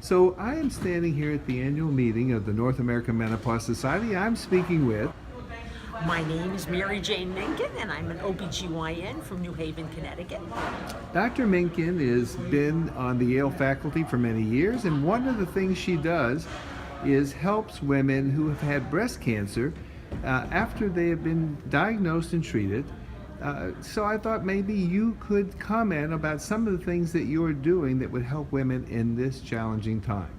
So I am standing here at the annual meeting of the North American Menopause Society. I'm speaking with My name is Mary Jane Minkin, and I'm an OBGYN from New Haven, Connecticut. Dr. Minkin has been on the Yale faculty for many years, and one of the things she does is helps women who have had breast cancer after they have been diagnosed and treated. So I thought maybe you could comment about some of the things that you're doing that would help women in this challenging time.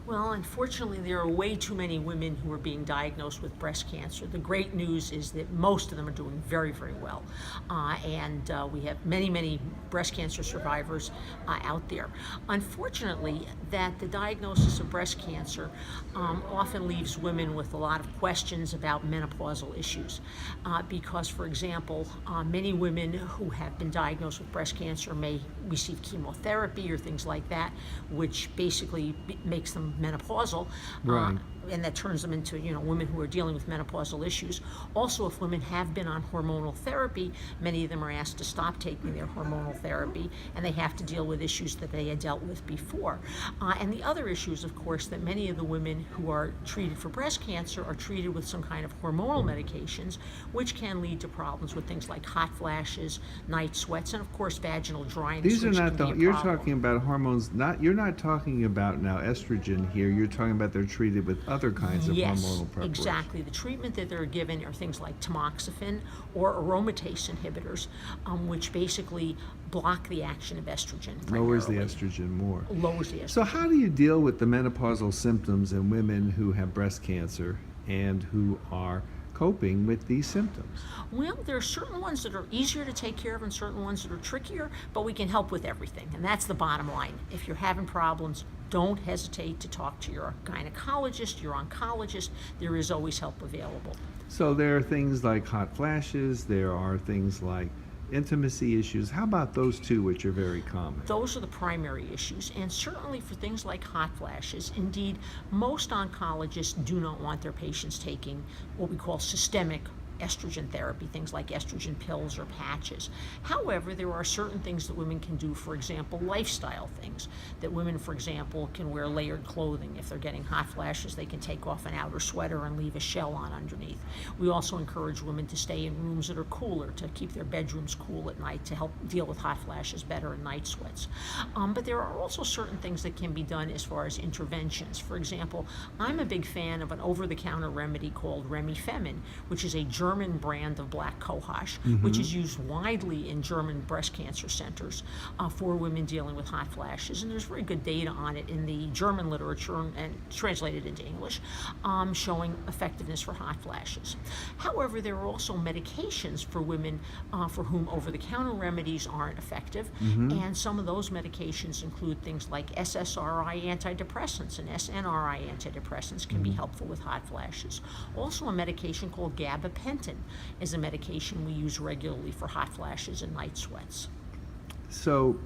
Well, unfortunately, there are way too many women who are being diagnosed with breast cancer. The great news is that most of them are doing very, very well. And we have many, many breast cancer survivors out there. Unfortunately, that the diagnosis of breast cancer often leaves women with a lot of questions about menopausal issues. Because, for example, many women who have been diagnosed with breast cancer may receive chemotherapy or things like that, which basically makes them menopausal, Right. and that turns them into women who are dealing with menopausal issues. Also, if women have been on hormonal therapy, many of them are asked to stop taking their hormonal therapy, and they have to deal with issues that they had dealt with before. And the other issue is, of course, that many of the women who are treated for breast cancer are treated with some kind of hormonal medications, which can lead to problems with things like hot flashes, night sweats, and of course vaginal dryness. These are which not can be a you're problem. talking about hormones, you're not talking about now estrogen here, you're talking about they're treated with other kinds of Yes, hormonal preparations. exactly. The treatment that they're given are things like tamoxifen or aromatase inhibitors, which basically block the action of estrogen. Lowers the primarily. estrogen more. Lowers the estrogen. So how do you deal with the menopausal symptoms in women who have breast cancer and who are coping with these symptoms? Well, there are certain ones that are easier to take care of and certain ones that are trickier, but we can help with everything. And that's the bottom line. If you're having problems, don't hesitate to talk to your gynecologist, your oncologist. There is always help available. So there are things like hot flashes, there are things like intimacy issues. How about those two, which are very common? Those are the primary issues, and certainly for things like hot flashes. Indeed, most oncologists do not want their patients taking what we call systemic estrogen therapy, things like estrogen pills or patches. However, there are certain things that women can do, for example, lifestyle things, that women, for example, can wear layered clothing. If they're getting hot flashes, they can take off an outer sweater and leave a shell on underneath. We also encourage women to stay in rooms that are cooler, to keep their bedrooms cool at night, to help deal with hot flashes better and night sweats. But there are also certain things that can be done as far as interventions. For example, I'm a big fan of an over-the-counter remedy called Remifemin, which is a German brand of black cohosh, which is used widely in German breast cancer centers for women dealing with hot flashes. And there's very good data on it in the German literature and translated into English, showing effectiveness for hot flashes. However, there are also medications for women for whom over-the-counter remedies aren't effective, and some of those medications include things like SSRI antidepressants, and SNRI antidepressants can be helpful with hot flashes. Also, a medication called gabapentin is a medication we use regularly for hot flashes and night sweats. So,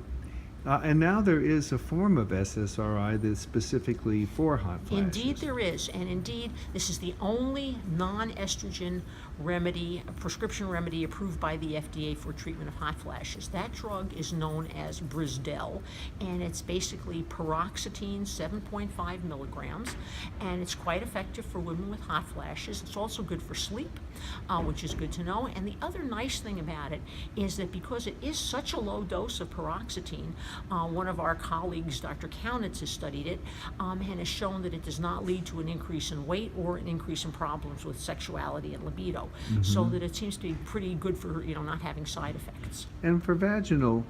and now there is a form of SSRI that's specifically for hot flashes. Indeed there is, and indeed this is the only non-estrogen remedy, prescription remedy approved by the FDA for treatment of hot flashes. That drug is known as Brisdel, and it's basically paroxetine 7.5 milligrams, and it's quite effective for women with hot flashes. It's also good for sleep, which is good to know. And the other nice thing about it is that because it is such a low dose of paroxetine, one of our colleagues, Dr. Kaunitz, has studied it and has shown that it does not lead to an increase in weight or an increase in problems with sexuality and libido. So that it seems to be pretty good for not having side effects. And for vaginal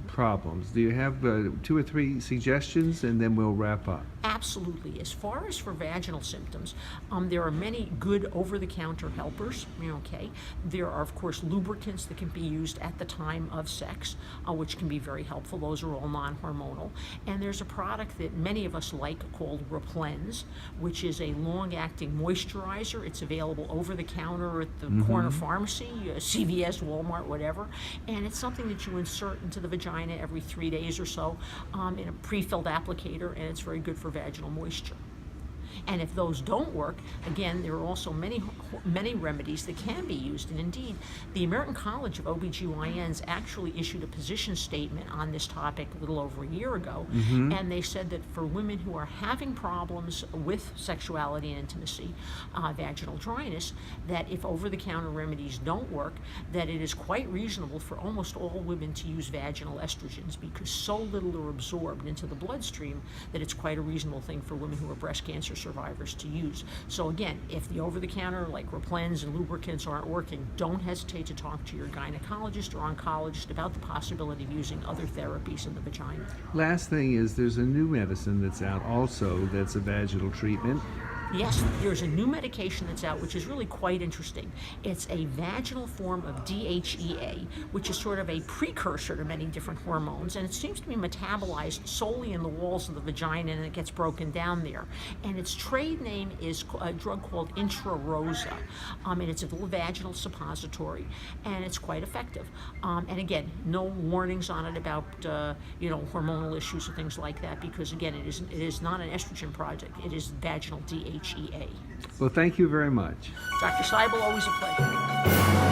problems, do you have 2 or 3 suggestions, and then we'll wrap up? Absolutely. As far as for vaginal symptoms, there are many good over-the-counter helpers. There are, of course, lubricants that can be used at the time of sex, which can be very helpful. Those are all non-hormonal. And there's a product that many of us like called Replens, which is a long-acting moisturizer. It's available over-the-counter at the corner pharmacy, CVS, Walmart, whatever. And it's something that you insert into the vagina every 3 days or so in a pre-filled applicator, and it's very good for vaginal moisture. And if those don't work, again, there are also many remedies that can be used. And indeed, the American College of OBGYNs actually issued a position statement on this topic a little over a year ago. And they said that for women who are having problems with sexuality and intimacy, vaginal dryness, that if over-the-counter remedies don't work, that it is quite reasonable for almost all women to use vaginal estrogens, because so little are absorbed into the bloodstream that it's quite a reasonable thing for women who are breast cancer survivors to use. So again, if the over-the-counter like Replens and lubricants aren't working, don't hesitate to talk to your gynecologist or oncologist about the possibility of using other therapies in the vagina. Last thing is there's a new medicine that's out also that's a vaginal treatment. Yes, there's a new medication that's out which is really quite interesting. It's a vaginal form of DHEA, which is sort of a precursor to many different hormones, and it seems to be metabolized solely in the walls of the vagina, and it gets broken down there. And its trade name is a drug called Intra-Rosa, and it's a little vaginal suppository, and it's quite effective. And again, no warnings on it about hormonal issues or things like that, because again, it is not an estrogen project. It is vaginal DHEA. Well, thank you very much. Dr. Seibel, always a pleasure.